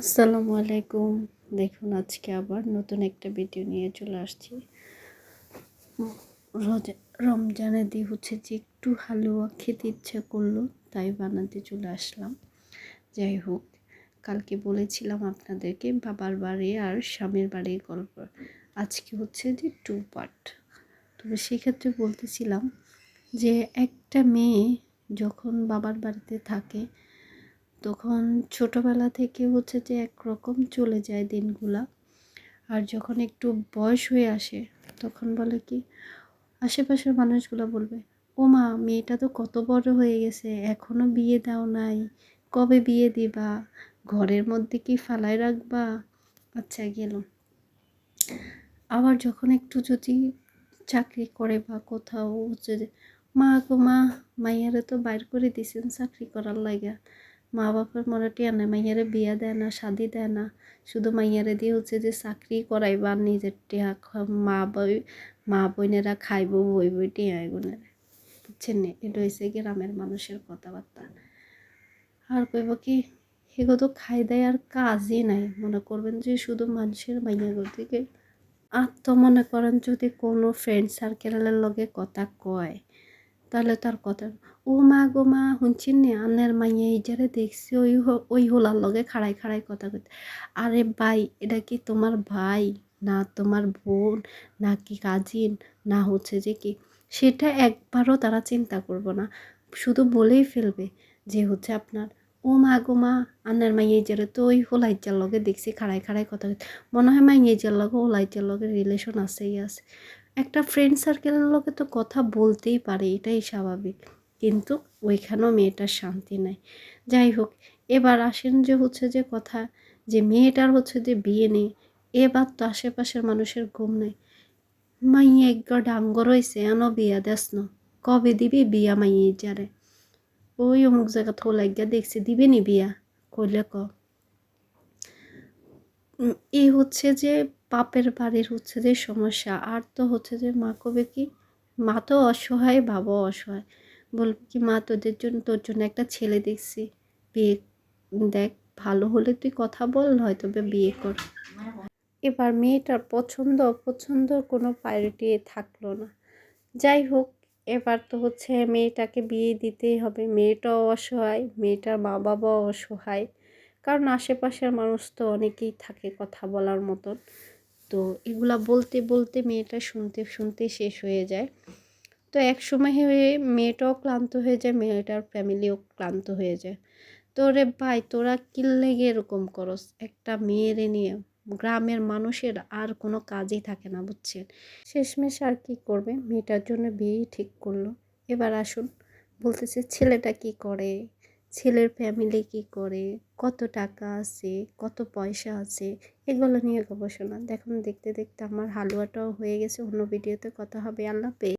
আসসালামু আলাইকুম। দেখুন আজকে আবার নতুন একটা ভিডিও নিয়ে চলে আসছি। রোজা রমজানের দিন হচ্ছে যে একটু হালুয়া খেতে ইচ্ছে করলো, তাই বানাতে চলে আসলাম। যাই হোক, কালকে বলেছিলাম আপনাদেরকে বাবার বাড়ি আর স্বামীর বাড়ির গল্প। আজকে হচ্ছে যে 2 পার্ট। তবে সেক্ষেত্রে বলতেছিলাম যে একটা মেয়ে যখন বাবার বাড়িতে থাকে তখন ছোটোবেলা থেকে হচ্ছে যে একরকম চলে যায় দিনগুলা। আর যখন একটু বয়স হয়ে আসে তখন বলে কি, আশেপাশের মানুষগুলো বলবে, ও মা, মেয়েটা তো কত বড় হয়ে গেছে, এখনো বিয়ে দাও নাই, কবে বিয়ে দিবা, ঘরের মধ্যে কি ফালায় রাখবা। আচ্ছা গেল। আবার যখন একটু যদি চাকরি করে বা কোথাও হচ্ছে যে, মা গো মা, মাইয়ারে তো বাইর করে দিছেন চাকরি করার লাগা, মা বাবার মনে টিয়া নেই, মাইয়ারে বিয়া দেয় না, শাদি দেয় না, শুধু মাইয়ারে দিয়ে হচ্ছে যে চাকরি করাইবা, নিজের টিয়া মা বোনেরা খাইব বই বই টিয়া এগুনের। বুঝছেন না, এটা হয়েছে গ্রামের মানুষের কথাবার্তা। আর কইব কি, সেগুলো তো খাই দেয় আর কাজই নাই, মনে করবেন যে শুধু মানুষের মাইয়াগুলো থেকে। আর তো মনে করেন যদি কোনো ফ্রেন্ড সার্কেলের লগে কথা কয়, তাহলে তার কথা, ও মা গো মা, শুনছেন নি আন্নের মাইয়া এই যারে দেখছি ওই হোলার লগে খাড়াই খাড়াই কথা কইতে। আরে ভাই, এটা কি তোমার ভাই, না তোমার বোন, না কি কাজিন, না হচ্ছে যে কি, সেটা একবারও তারা চিন্তা করবো না। শুধু বলেই ফেলবে যে হচ্ছে আপনার, ও মা গো মা, আন্নার মাইয়া যারে তো ওই হোলাইচার লগে দেখছি খাড়াই খাড়াই কথা কইতে। মনে হয় মাইয়া যার লগে হোলাইচার লগে রিলেশন আছেই আছে। একটা ফ্রেন্ড সার্কেলের লোকে তো কথা বলতেই পারে, এটাই স্বাভাবিক। কিন্তু ওইখানেও মেয়েটার শান্তি নাই। যাই হোক, এবার আসেন যে হচ্ছে যে কথা, যে মেয়েটার হচ্ছে যে বিয়ে নেই। এবার তো আশেপাশের মানুষের ঘুম নেই। মাইয়া এক ডাঙ্গ রয়েছে, এনো বিয়া দেস ন, কবে দিবি বিয়া মাইয়ে যারে, ওই অমুক জায়গা থো লাগিয়া দেখছি, দিবে নি বিয়া, কইলে ক। এই হচ্ছে যে বাপের বাড়ির হচ্ছে যে সমস্যা। আর তো হচ্ছে যে মা কবে কি, মা তো অসহায়, বাবাও অসহায়। বলবে কি, মা তোর জন্য একটা ছেলে দেখছি, বিয়ে দেখ, ভালো হলে তুই কথা বল, হয়তো বিয়ে কর। এবার মেয়েটার পছন্দ অপছন্দর কোনো প্রায়োরিটি থাকলো না। যাই হোক, এবার তো হচ্ছে মেয়েটাকে বিয়ে দিতেই হবে। মেয়েটাও অসহায়, মেয়েটার মা বাবাও অসহায়, কারণ আশেপাশের মানুষ তো অনেকেই থাকে কথা বলার মতন। তো এগুলা বলতে বলতে মেয়েটা শুনতে শুনতে শেষ হয়ে যায়। তো এক সময় হয়ে মেয়েটাও ক্লান্ত হয়ে যায়, মেয়েটার ফ্যামিলিও ক্লান্ত হয়ে যায়। তো রে ভাই, তোরা কি লেগে এরকম করস, একটা মেয়েরে নিয়ে গ্রামের মানুষের আর কোনো কাজই থাকে না, বুঝছেন। শেষমেশ আর কি করবে, মেয়েটার জন্য বিয়েই ঠিক করলো। এবার আসুন, বলতেছে ছেলেটা কি করে, ছেলের ফ্যামিলি কি করে, কত টাকা আছে, কত পয়সা আছে, এগুলো নিয়ে গবেষণা। দেখুন, দেখতে দেখতে আমার হালুয়াটাও হয়ে গেছে। অন্য ভিডিওতে কথা হবে। আল্লাহ হাফেজ।